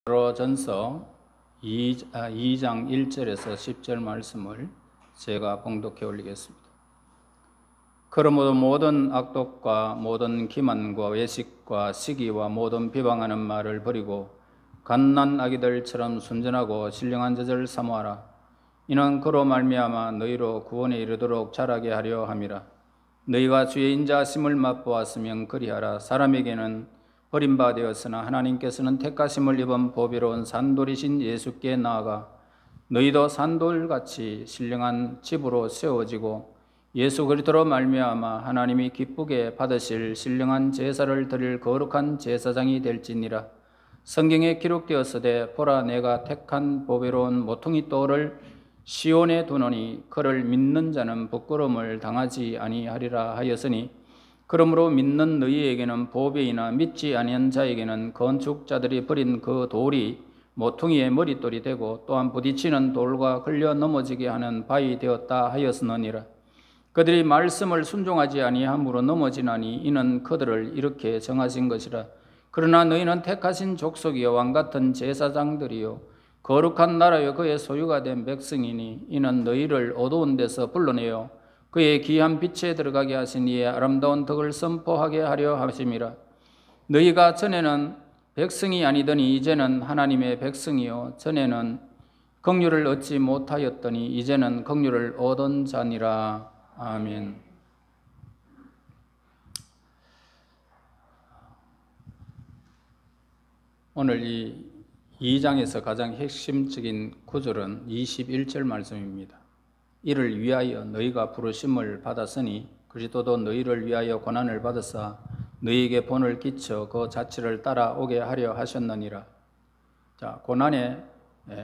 베드로전서 2장 1절에서 10절 말씀을 제가 봉독해 올리겠습니다. 그러므로 모든 악독과 모든 기만과 외식과 시기와 모든 비방하는 말을 버리고 갓난 아기들처럼 순전하고 신령한 젖을 사모하라. 이는 그로 말미암아 너희로 구원에 이르도록 자라게 하려 함이라. 너희가 주의 인자하심을 맛보았으면 그리하라. 사람에게는 버림바 되었으나 하나님께서는 택하심을 입은 보배로운 산돌이신 예수께 나아가 너희도 산돌같이 신령한 집으로 세워지고 예수 그리스도로 말미암아 하나님이 기쁘게 받으실 신령한 제사를 드릴 거룩한 제사장이 될지니라. 성경에 기록되었으되 보라 내가 택한 보배로운 모퉁이 돌을 시온에 두노니 그를 믿는 자는 부끄러움을 당하지 아니하리라 하였으니 그러므로 믿는 너희에게는 보배이나 믿지 아니한 자에게는 건축자들이 버린 그 돌이 모퉁이의 머릿돌이 되고 또한 부딪히는 돌과 걸려 넘어지게 하는 바위 되었다 하였으느니라. 그들이 말씀을 순종하지 아니함으로 넘어지나니 이는 그들을 이렇게 정하신 것이라. 그러나 너희는 택하신 족속이요 왕같은 제사장들이요 거룩한 나라여 그의 소유가 된 백성이니 이는 너희를 어두운 데서 불러내어 그의 귀한 빛에 들어가게 하신 이의 아름다운 덕을 선포하게 하려 하심이라. 너희가 전에는 백성이 아니더니 이제는 하나님의 백성이요 전에는 긍휼을 얻지 못하였더니 이제는 긍휼을 얻은 자니라. 아멘. 오늘 이 2장에서 가장 핵심적인 구절은 21절 말씀입니다. 이를 위하여 너희가 부르심을 받았으니 그리스도도 너희를 위하여 고난을 받으사 너희에게 본을 끼쳐 그 자취를 따라오게 하려 하셨느니라. 자, 고난의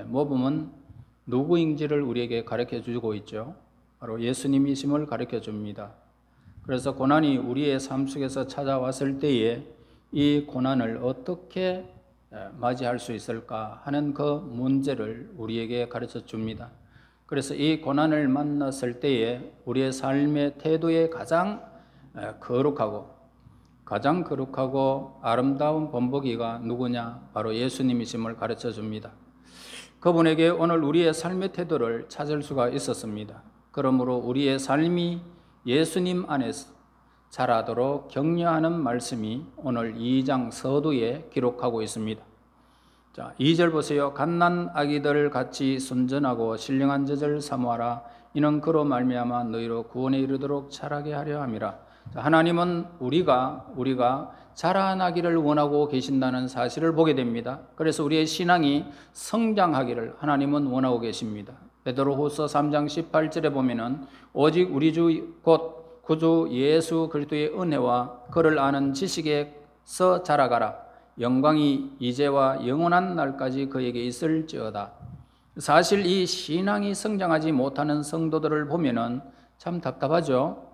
모범은 누구인지를 우리에게 가르쳐 주고 있죠. 바로 예수님이심을 가르쳐 줍니다. 그래서 고난이 우리의 삶 속에서 찾아왔을 때에 이 고난을 어떻게 맞이할 수 있을까 하는 그 문제를 우리에게 가르쳐 줍니다. 그래서 이 고난을 만났을 때에 우리의 삶의 태도에 가장 거룩하고 아름다운 본보기가 누구냐? 바로 예수님이심을 가르쳐 줍니다. 그분에게 오늘 우리의 삶의 태도를 찾을 수가 있었습니다. 그러므로 우리의 삶이 예수님 안에서 자라도록 격려하는 말씀이 오늘 2장 서두에 기록하고 있습니다. 자, 2절 보세요. 갓난 아기들 같이 순전하고 신령한 젖을 사모하라. 이는 그로 말미암아 너희로 구원에 이르도록 자라게 하려 함이라. 자, 하나님은 우리가 자라나기를 원하고 계신다는 사실을 보게 됩니다. 그래서 우리의 신앙이 성장하기를 하나님은 원하고 계십니다. 베드로후서 3장 18절에 보면은 오직 우리 주 곧 구주 예수 그리스도의 은혜와 그를 아는 지식에서 자라가라. 영광이 이제와 영원한 날까지 그에게 있을지어다. 사실 이 신앙이 성장하지 못하는 성도들을 보면은 참 답답하죠.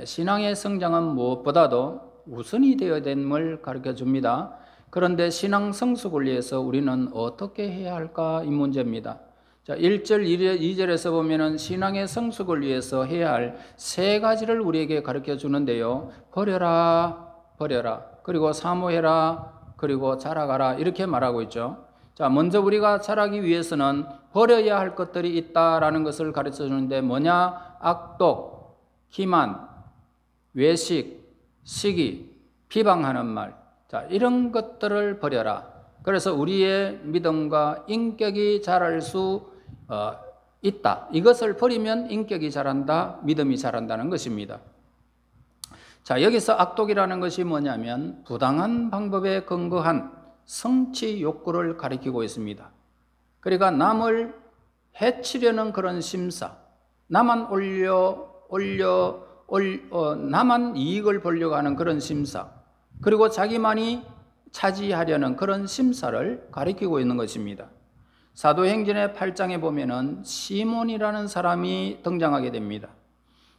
신앙의 성장은 무엇보다도 우선이 되어야 됨을 가르쳐 줍니다. 그런데 신앙 성숙을 위해서 우리는 어떻게 해야 할까? 이 문제입니다. 자, 1절, 2절에서 보면은 신앙의 성숙을 위해서 해야 할 세 가지를 우리에게 가르쳐 주는데요. 버려라. 그리고 사모해라. 그리고 자라가라. 이렇게 말하고 있죠. 자, 먼저 우리가 자라기 위해서는 버려야 할 것들이 있다라는 것을 가르쳐 주는데 뭐냐? 악독, 기만, 외식, 시기, 비방하는 말. 자, 이런 것들을 버려라. 그래서 우리의 믿음과 인격이 자랄 수 있다. 이것을 버리면 인격이 자란다, 믿음이 자란다는 것입니다. 자, 여기서 악독이라는 것이 뭐냐면 부당한 방법에 근거한 성취 욕구를 가리키고 있습니다. 그러니까 남을 해치려는 그런 심사, 나만 나만 이익을 보려고 하는 그런 심사, 그리고 자기만이 차지하려는 그런 심사를 가리키고 있는 것입니다. 사도행전의 8장에 보면은 시몬이라는 사람이 등장하게 됩니다.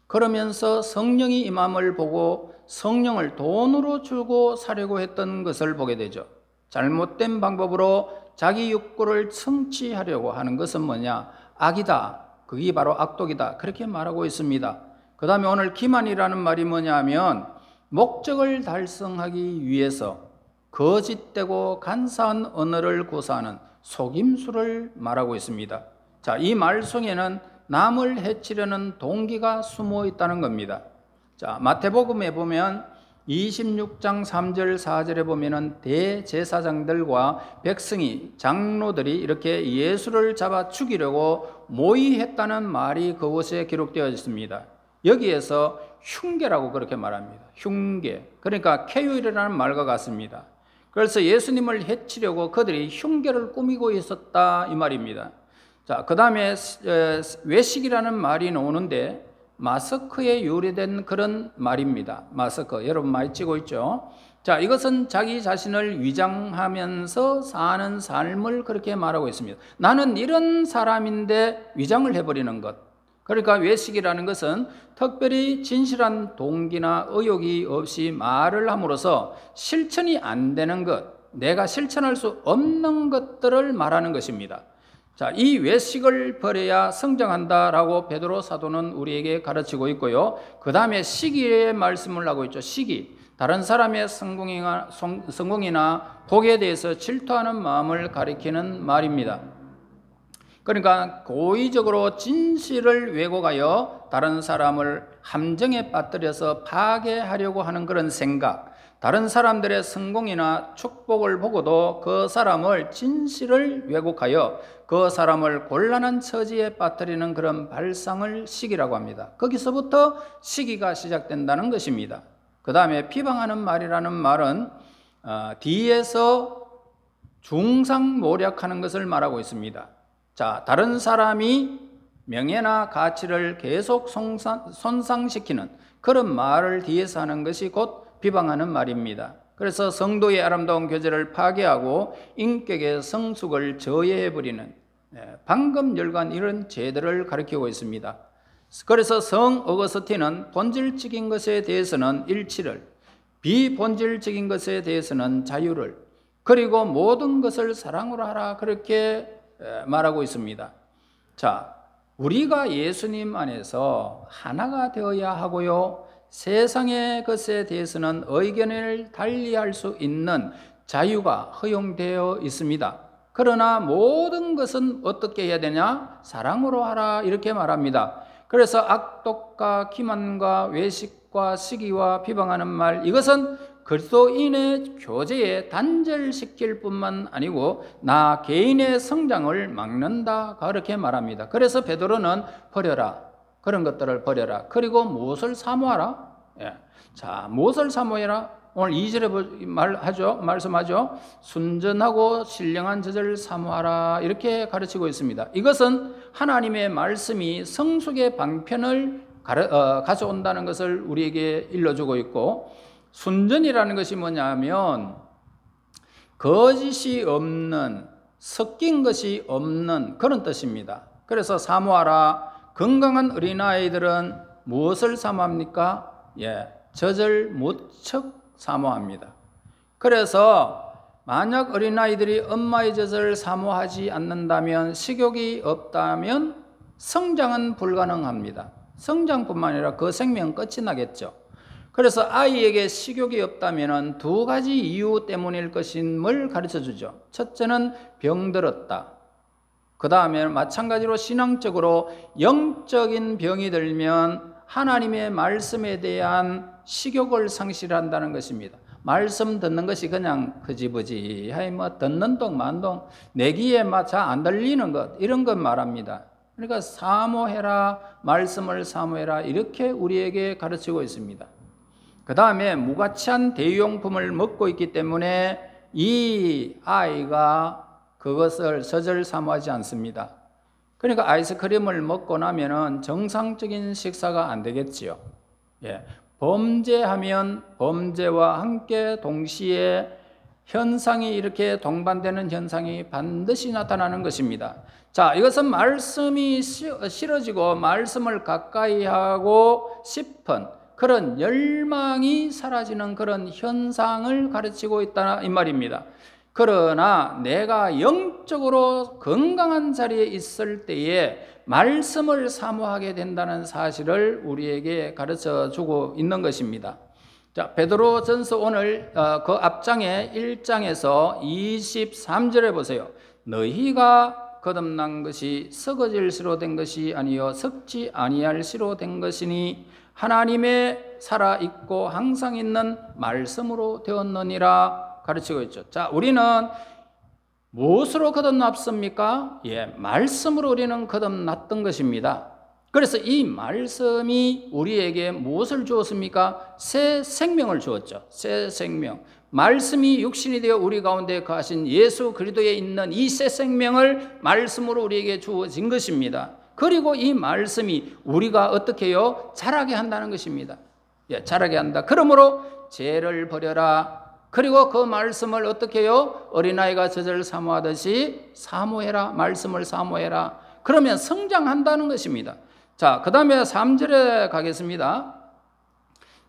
그러면서 성령이 임함을 보고 성령을 돈으로 주고 사려고 했던 것을 보게 되죠. 잘못된 방법으로 자기 욕구를 성취하려고 하는 것은 뭐냐? 악이다. 그게 바로 악독이다. 그렇게 말하고 있습니다. 그 다음에 오늘 기만이라는 말이 뭐냐 하면 목적을 달성하기 위해서 거짓되고 간사한 언어를 구사하는 속임수를 말하고 있습니다. 자, 이 말 속에는 남을 해치려는 동기가 숨어 있다는 겁니다. 자, 마태복음에 보면 26장 3절 4절에 보면은 대제사장들과 백성이 장로들이 이렇게 예수를 잡아 죽이려고 모의했다는 말이 그곳에 기록되어 있습니다. 여기에서 흉계라고 그렇게 말합니다. 흉계. 그러니까 쾌유이라는 말과 같습니다. 그래서 예수님을 해치려고 그들이 흉계를 꾸미고 있었다 이 말입니다. 자, 그 다음에 외식이라는 말이 나오는데 마스크에 유래된 그런 말입니다. 마스크, 여러분 많이 찍고 있죠? 자, 이것은 자기 자신을 위장하면서 사는 삶을 그렇게 말하고 있습니다. 나는 이런 사람인데 위장을 해버리는 것. 그러니까 외식이라는 것은 특별히 진실한 동기나 의욕이 없이 말을 함으로써 실천이 안 되는 것, 내가 실천할 수 없는 것들을 말하는 것입니다. 자, 이 외식을 버려야 성장한다라고 베드로 사도는 우리에게 가르치고 있고요. 그 다음에 시기의 말씀을 하고 있죠. 시기. 다른 사람의 성공이나 복에 대해서 질투하는 마음을 가리키는 말입니다. 그러니까 고의적으로 진실을 왜곡하여 다른 사람을 함정에 빠뜨려서 파괴하려고 하는 그런 생각, 다른 사람들의 성공이나 축복을 보고도 그 사람을 진실을 왜곡하여 그 사람을 곤란한 처지에 빠뜨리는 그런 발상을 시기라고 합니다. 거기서부터 시기가 시작된다는 것입니다. 그 다음에 비방하는 말이라는 말은 뒤에서 중상모략하는 것을 말하고 있습니다. 자, 다른 사람이 명예나 가치를 계속 손상시키는 그런 말을 뒤에서 하는 것이 곧 비방하는 말입니다. 그래서 성도의 아름다운 교제를 파괴하고 인격의 성숙을 저해해버리는 방금 열간 이런 죄들을 가리키고 있습니다. 그래서 성 어거스틴은 본질적인 것에 대해서는 일치를, 비본질적인 것에 대해서는 자유를, 그리고 모든 것을 사랑으로 하라 그렇게 말하고 있습니다. 자, 우리가 예수님 안에서 하나가 되어야 하고요, 세상의 것에 대해서는 의견을 달리할 수 있는 자유가 허용되어 있습니다. 그러나 모든 것은 어떻게 해야 되냐? 사랑으로 하라 이렇게 말합니다. 그래서 악독과 기만과 외식과 시기와 비방하는 말, 이것은 그리스도인의 교제에 단절시킬 뿐만 아니고 나 개인의 성장을 막는다 그렇게 말합니다. 그래서 베드로는 버려라, 그런 것들을 버려라. 그리고 무엇을 사모하라? 자, 무엇을 사모해라? 오늘 2절에 말씀하죠. 순전하고 신령한 젖을 사모하라 이렇게 가르치고 있습니다. 이것은 하나님의 말씀이 성숙의 방편을 가져온다는 것을 우리에게 일러주고 있고, 순전이라는 것이 뭐냐면 거짓이 없는, 섞인 것이 없는 그런 뜻입니다. 그래서 사모하라. 건강한 어린아이들은 무엇을 사모합니까? 젖을 무척 사모합니다. 그래서 만약 어린아이들이 엄마의 젖을 사모하지 않는다면, 식욕이 없다면 성장은 불가능합니다. 성장뿐만 아니라 그 생명은 끝이 나겠죠. 그래서 아이에게 식욕이 없다면 두 가지 이유 때문일 것임을 가르쳐 주죠. 첫째는 병들었다. 그 다음에 마찬가지로 신앙적으로 영적인 병이 들면 하나님의 말씀에 대한 식욕을 상실한다는 것입니다. 말씀 듣는 것이 그냥 흐지부지, 듣는 동 만동, 내 귀에 잘 안 들리는 것, 이런 것 말합니다. 그러니까 사모해라, 말씀을 사모해라 이렇게 우리에게 가르치고 있습니다. 그 다음에 무가치한 대용품을 먹고 있기 때문에 이 아이가 그것을 젖을 사모하지 않습니다. 그러니까 아이스크림을 먹고 나면은 정상적인 식사가 안 되겠지요. 범죄하면 범죄와 함께 동시에 현상이 이렇게 동반되는 현상이 반드시 나타나는 것입니다. 자, 이것은 말씀이 싫어지고 말씀을 가까이 하고 싶은 그런 열망이 사라지는 그런 현상을 가르치고 있다 이 말입니다. 그러나 내가 영적으로 건강한 자리에 있을 때에 말씀을 사모하게 된다는 사실을 우리에게 가르쳐 주고 있는 것입니다. 자, 베드로전서 오늘 그 앞장에 1장에서 23절에 보세요. 너희가 거듭난 것이 썩어질 시로 된 것이 아니요 썩지 아니할 시로 된 것이니 하나님의 살아있고 항상 있는 말씀으로 되었느니라 가르치고 있죠. 자, 우리는 무엇으로 거듭났습니까? 예, 말씀으로 우리는 거듭났던 것입니다. 그래서 이 말씀이 우리에게 무엇을 주었습니까? 새 생명을 주었죠. 새 생명. 말씀이 육신이 되어 우리 가운데 거하신 예수 그리스도에 있는 이 새 생명을 말씀으로 우리에게 주어진 것입니다. 그리고 이 말씀이 우리가 어떻게 해요? 자라게 한다는 것입니다. 예, 자라게 한다. 그러므로 죄를 버려라. 그리고 그 말씀을 어떻게 해요? 어린아이가 젖을 사모하듯이 사모해라. 말씀을 사모해라. 그러면 성장한다는 것입니다. 자, 그 다음에 3절에 가겠습니다.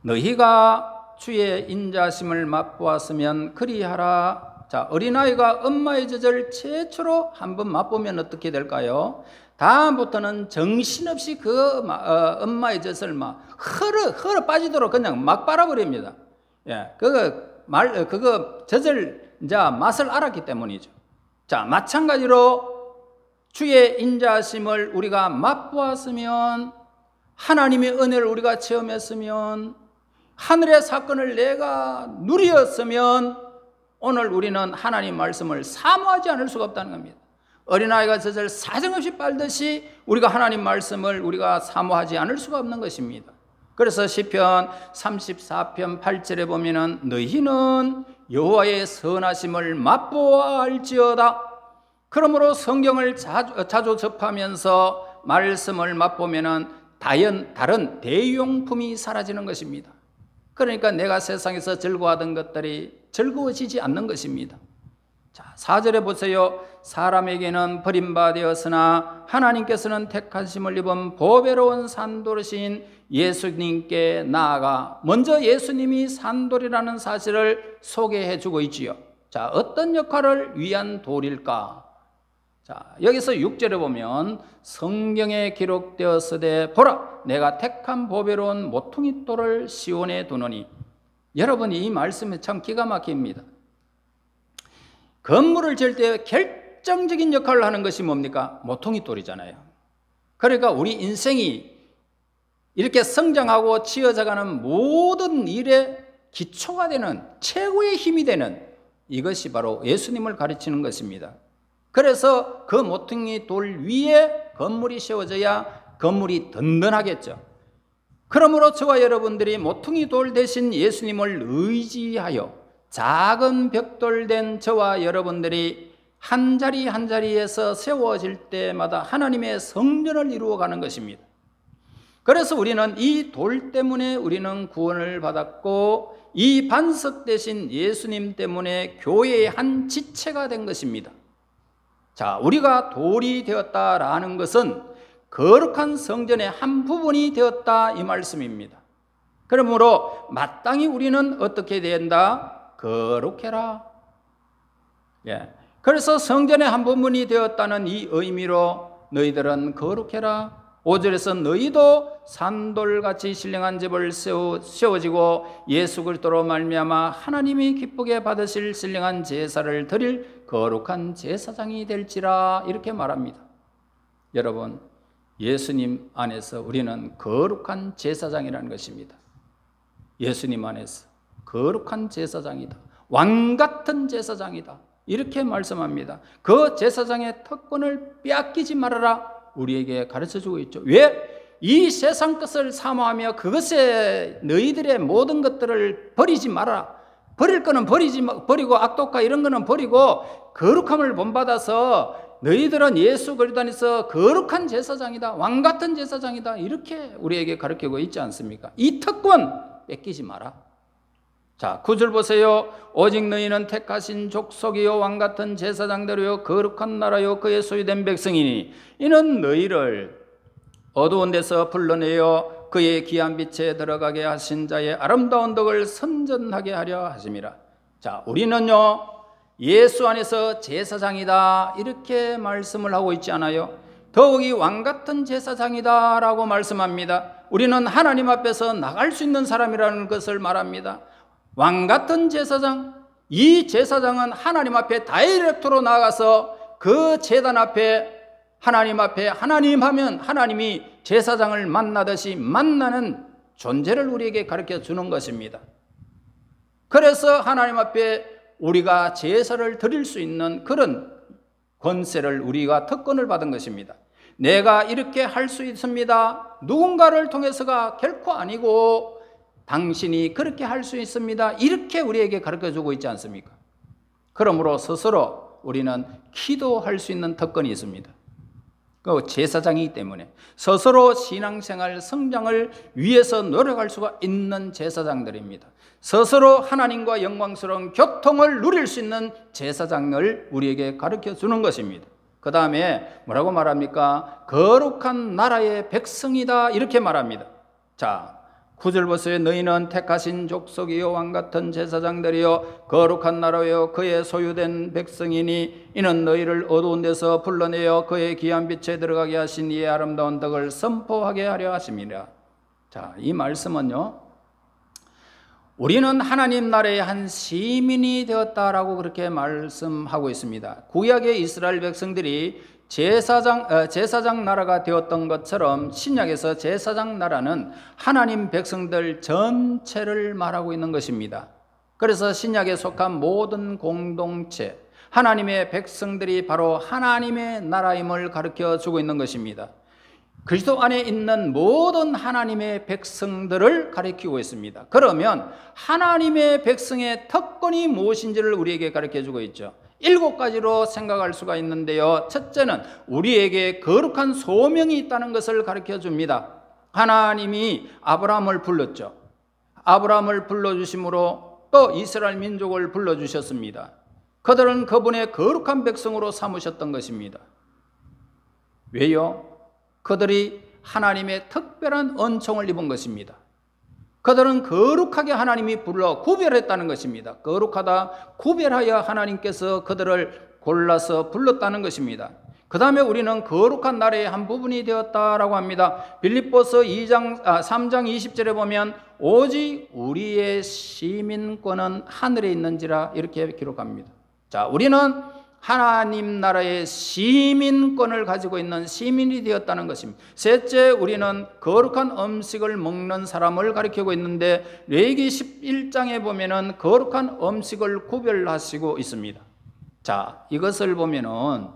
너희가 주의 인자심을 맛보았으면 그리하라. 자, 어린아이가 엄마의 젖을 최초로 한번 맛보면 어떻게 될까요? 다음부터는 정신없이 그 엄마의 젖을 막 흘러 빠지도록 그냥 막 빨아버립니다. 예, 그거 젖을 이제 맛을 알았기 때문이죠. 자, 마찬가지로 주의 인자심을 우리가 맛보았으면, 하나님의 은혜를 우리가 체험했으면, 하늘의 사건을 내가 누렸으면 오늘 우리는 하나님 말씀을 사모하지 않을 수가 없다는 겁니다. 어린아이가 젖을 사정없이 빨듯이 우리가 하나님 말씀을 우리가 사모하지 않을 수가 없는 것입니다. 그래서 시편 34편 8절에 보면은 너희는 여호와의 선하심을 맛보아 알지어다. 그러므로 성경을 자주 접하면서 말씀을 맛보면은 다른 대용품이 사라지는 것입니다. 그러니까 내가 세상에서 즐거워하던 것들이 즐거워지지 않는 것입니다. 자, 4절에 보세요. 사람에게는 버림받아 되었으나 하나님께서는 택하심을 입은 보배로운 산돌이신 예수님께 나아가, 먼저 예수님이 산돌이라는 사실을 소개해 주고 있지요. 자, 어떤 역할을 위한 돌일까? 자, 여기서 6절에 보면 성경에 기록되었으되 보라 내가 택한 보배로운 모퉁이 돌을 시온에 두노니. 여러분, 이 말씀이 참 기가 막힙니다. 건물을 지을 때 결정적인 역할을 하는 것이 뭡니까? 모퉁이 돌이잖아요. 그러니까 우리 인생이 이렇게 성장하고 치어져가는 모든 일의 기초가 되는, 최고의 힘이 되는 이것이 바로 예수님을 가르치는 것입니다. 그래서 그 모퉁이 돌 위에 건물이 세워져야 건물이 든든하겠죠. 그러므로 저와 여러분들이 모퉁이 돌 대신 예수님을 의지하여 작은 벽돌된 저와 여러분들이 한 자리 한 자리에서 세워질 때마다 하나님의 성전을 이루어가는 것입니다. 그래서 우리는 이 돌 때문에 우리는 구원을 받았고, 이 반석 대신 예수님 때문에 교회의 한 지체가 된 것입니다. 자, 우리가 돌이 되었다라는 것은 거룩한 성전의 한 부분이 되었다 이 말씀입니다. 그러므로 마땅히 우리는 어떻게 된다? 거룩해라. 예. 그래서 성전의 한 부분이 되었다는 이 의미로 너희들은 거룩해라. 5절에서 너희도 산돌같이 신령한 집을 세워지고 예수 그리스도로 말미암아 하나님이 기쁘게 받으실 신령한 제사를 드릴 거룩한 제사장이 될지라, 이렇게 말합니다. 여러분, 예수님 안에서 우리는 거룩한 제사장이라는 것입니다. 예수님 안에서 거룩한 제사장이다. 왕 같은 제사장이다. 이렇게 말씀합니다. 그 제사장의 특권을 빼앗기지 말아라. 우리에게 가르쳐주고 있죠. 왜? 이 세상 것을 사모하며 그것에 너희들의 모든 것들을 버리지 마라. 버릴 거는 버리고 악독과 이런 거는 버리고 거룩함을 본받아서 너희들은 예수 그리스도 안에서 거룩한 제사장이다. 왕 같은 제사장이다. 이렇게 우리에게 가르치고 있지 않습니까? 이 특권 뺏기지 마라. 자, 9절 보세요. 오직 너희는 택하신 족속이요 왕 같은 제사장들이요 거룩한 나라요 그의 소유된 백성이니 이는 너희를 어두운 데서 불러내어 그의 귀한 빛에 들어가게 하신 자의 아름다운 덕을 선전하게 하려 하심이라. 자, 우리는요 예수 안에서 제사장이다 이렇게 말씀을 하고 있지 않아요? 더욱이 왕 같은 제사장이다 라고 말씀합니다. 우리는 하나님 앞에서 나갈 수 있는 사람이라는 것을 말합니다. 왕 같은 제사장, 이 제사장은 하나님 앞에 다이렉트로 나가서 그 제단 앞에 하나님 앞에 하나님 하면 하나님이 제사장을 만나듯이 만나는 존재를 우리에게 가르쳐 주는 것입니다. 그래서 하나님 앞에 우리가 제사를 드릴 수 있는 그런 권세를 우리가 특권을 받은 것입니다. 내가 이렇게 할 수 있습니다. 누군가를 통해서가 결코 아니고 당신이 그렇게 할 수 있습니다. 이렇게 우리에게 가르쳐주고 있지 않습니까? 그러므로 스스로 우리는 기도할 수 있는 특권이 있습니다. 그 제사장이기 때문에 스스로 신앙생활 성장을 위해서 노력할 수가 있는 제사장들입니다. 스스로 하나님과 영광스러운 교통을 누릴 수 있는 제사장을 우리에게 가르쳐 주는 것입니다. 그 다음에 뭐라고 말합니까? 거룩한 나라의 백성이다 이렇게 말합니다. 자, 9절 보세요. 너희는 택하신 족속이요 왕같은 제사장들이요 거룩한 나라요 그의 소유된 백성이니 이는 너희를 어두운 데서 불러내어 그의 귀한 빛에 들어가게 하신 이의 아름다운 덕을 선포하게 하려 하심이라. 자, 이 말씀은요, 우리는 하나님 나라의 한 시민이 되었다라고 그렇게 말씀하고 있습니다. 구약의 이스라엘 백성들이 제사장 나라가 되었던 것처럼 신약에서 제사장 나라는 하나님 백성들 전체를 말하고 있는 것입니다. 그래서 신약에 속한 모든 공동체, 하나님의 백성들이 바로 하나님의 나라임을 가르쳐 주고 있는 것입니다. 그리스도 안에 있는 모든 하나님의 백성들을 가르치고 있습니다. 그러면 하나님의 백성의 특권이 무엇인지를 우리에게 가르쳐 주고 있죠. 7가지로 생각할 수가 있는데요. 첫째는 우리에게 거룩한 소명이 있다는 것을 가르쳐 줍니다. 하나님이 아브라함을 불렀죠. 아브라함을 불러주심으로 또 이스라엘 민족을 불러주셨습니다. 그들은 그분의 거룩한 백성으로 삼으셨던 것입니다. 왜요? 그들이 하나님의 특별한 은총을 입은 것입니다. 그들은 거룩하게 하나님이 불러 구별했다는 것입니다. 거룩하다, 구별하여 하나님께서 그들을 골라서 불렀다는 것입니다. 그 다음에 우리는 거룩한 나라의 한 부분이 되었다라고 합니다. 빌립보서 3장 20절에 보면 오직 우리의 시민권은 하늘에 있는지라 이렇게 기록합니다. 자, 우리는 하나님 나라의 시민권을 가지고 있는 시민이 되었다는 것입니다. 셋째, 우리는 거룩한 음식을 먹는 사람을 가리키고 있는데 레위기 11장에 보면은 거룩한 음식을 구별하시고 있습니다. 자, 이것을 보면은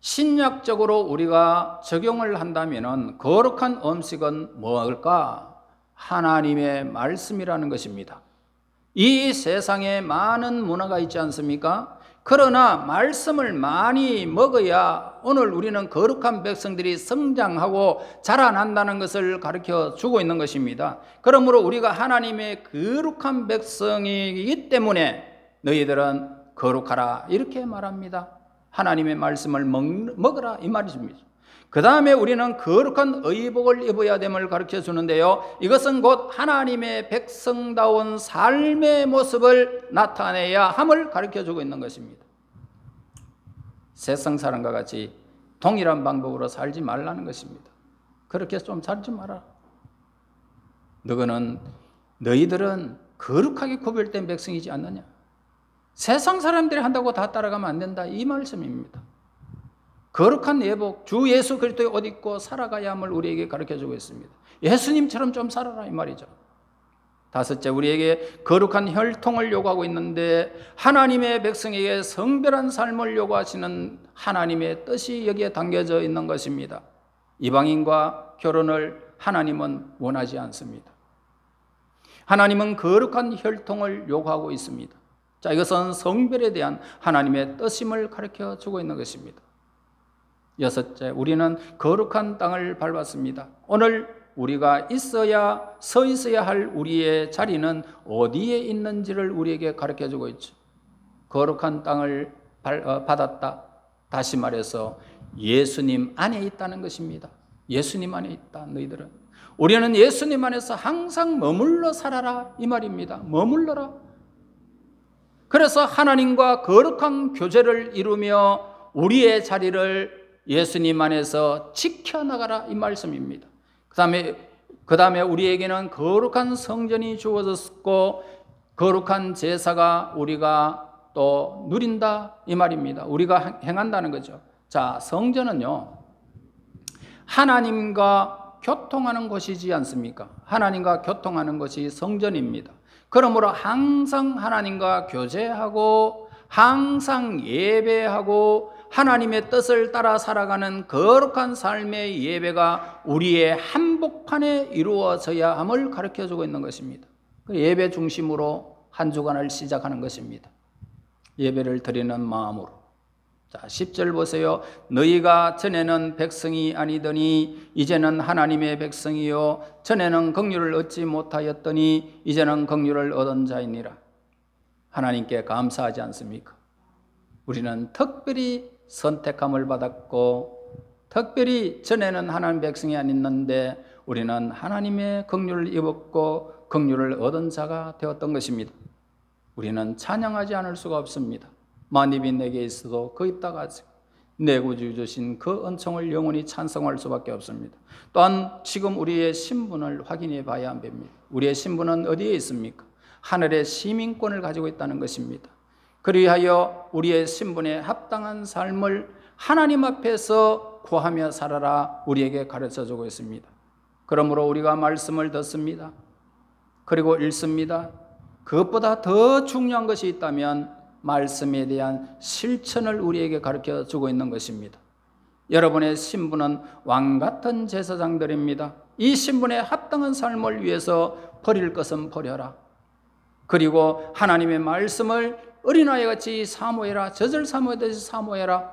신약적으로 우리가 적용을 한다면은 거룩한 음식은 뭘까? 하나님의 말씀이라는 것입니다. 이 세상에 많은 문화가 있지 않습니까? 그러나 말씀을 많이 먹어야 오늘 우리는 거룩한 백성들이 성장하고 자라난다는 것을 가르쳐 주고 있는 것입니다. 그러므로 우리가 하나님의 거룩한 백성이기 때문에 너희들은 거룩하라 이렇게 말합니다. 하나님의 말씀을 먹으라 이 말입니다. 그 다음에 우리는 거룩한 의복을 입어야 됨을 가르쳐 주는데요, 이것은 곧 하나님의 백성다운 삶의 모습을 나타내야 함을 가르쳐 주고 있는 것입니다. 세상 사람과 같이 동일한 방법으로 살지 말라는 것입니다. 그렇게 좀 살지 마라. 너희들은 거룩하게 구별된 백성이지 않느냐. 세상 사람들이 한다고 다 따라가면 안 된다 이 말씀입니다. 거룩한 예복, 주 예수 그리스도의 옷 입고 살아가야 함을 우리에게 가르쳐주고 있습니다. 예수님처럼 좀 살아라 이 말이죠. 다섯째, 우리에게 거룩한 혈통을 요구하고 있는데 하나님의 백성에게 성별한 삶을 요구하시는 하나님의 뜻이 여기에 담겨져 있는 것입니다. 이방인과 결혼을 하나님은 원하지 않습니다. 하나님은 거룩한 혈통을 요구하고 있습니다. 자, 이것은 성별에 대한 하나님의 뜻임을 가르쳐 주고 있는 것입니다. 여섯째, 우리는 거룩한 땅을 밟았습니다. 오늘 우리가 서 있어야 할 우리의 자리는 어디에 있는지를 우리에게 가르쳐 주고 있죠. 거룩한 땅을 받았다. 다시 말해서 예수님 안에 있다는 것입니다. 예수님 안에 있다 너희들은. 우리는 예수님 안에서 항상 머물러 살아라 이 말입니다. 머물러라. 그래서 하나님과 거룩한 교제를 이루며 우리의 자리를 예수님 안에서 지켜나가라 이 말씀입니다. 그 다음에 우리에게는 거룩한 성전이 주어졌고 거룩한 제사가 우리가 또 누린다 이 말입니다. 우리가 행한다는 거죠. 자, 성전은요 하나님과 교통하는 곳이지 않습니까? 하나님과 교통하는 것이 성전입니다. 그러므로 항상 하나님과 교제하고 항상 예배하고 하나님의 뜻을 따라 살아가는 거룩한 삶의 예배가 우리의 한복판에 이루어져야 함을 가르쳐주고 있는 것입니다. 예배 중심으로 한 주간을 시작하는 것입니다. 예배를 드리는 마음으로. 자, 10절 보세요. 너희가 전에는 백성이 아니더니 이제는 하나님의 백성이요 전에는 긍휼을 얻지 못하였더니 이제는 긍휼을 얻은 자이니라. 하나님께 감사하지 않습니까? 우리는 특별히 선택함을 받았고 특별히 전에는 하나님 백성이 아니었는데 우리는 하나님의 긍휼을 입었고 긍휼을 얻은 자가 되었던 것입니다. 우리는 찬양하지 않을 수가 없습니다. 만입이 내게 있어도 그 입 닫아지고 내 구주 주신 그 은총을 영원히 찬송할 수밖에 없습니다. 또한 지금 우리의 신분을 확인해 봐야 합니다. 우리의 신분은 어디에 있습니까? 하늘의 시민권을 가지고 있다는 것입니다. 그리하여 우리의 신분에 합당한 삶을 하나님 앞에서 구하며 살아라 우리에게 가르쳐주고 있습니다. 그러므로 우리가 말씀을 듣습니다. 그리고 읽습니다. 그것보다 더 중요한 것이 있다면 말씀에 대한 실천을 우리에게 가르쳐주고 있는 것입니다. 여러분의 신분은 왕같은 제사장들입니다. 이 신분에 합당한 삶을 위해서 버릴 것은 버려라. 그리고 하나님의 말씀을 어린아이같이 사모해라. 젖을 사모하듯이 사모해라.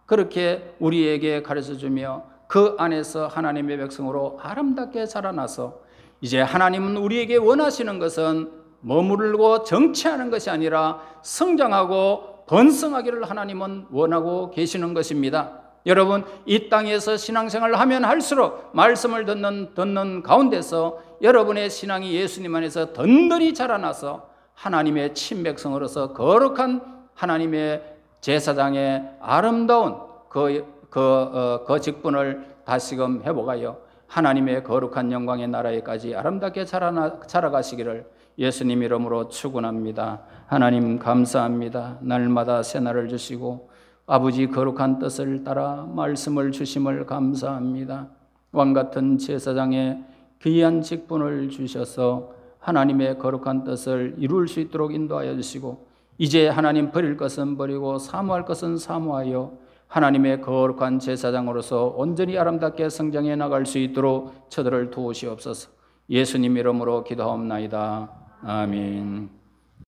그렇게 우리에게 가르쳐주며 그 안에서 하나님의 백성으로 아름답게 자라나서 이제 하나님은 우리에게 원하시는 것은 머무르고 정치하는 것이 아니라 성장하고 번성하기를 하나님은 원하고 계시는 것입니다. 여러분, 이 땅에서 신앙생활을 하면 할수록 말씀을 듣는 가운데서 여러분의 신앙이 예수님 안에서 든든히 자라나서 하나님의 친백성으로서 거룩한 하나님의 제사장의 아름다운 그 직분을 다시금 회복하여 하나님의 거룩한 영광의 나라에까지 아름답게 자라가시기를 예수님 이름으로 축원합니다. 하나님 감사합니다. 날마다 새날을 주시고 아버지 거룩한 뜻을 따라 말씀을 주심을 감사합니다. 왕같은 제사장의 귀한 직분을 주셔서 하나님의 거룩한 뜻을 이룰 수 있도록 인도하여 주시고 이제 하나님 버릴 것은 버리고 사모할 것은 사모하여 하나님의 거룩한 제사장으로서 온전히 아름답게 성장해 나갈 수 있도록 저들을 도우시옵소서. 예수님 이름으로 기도하옵나이다. 아멘.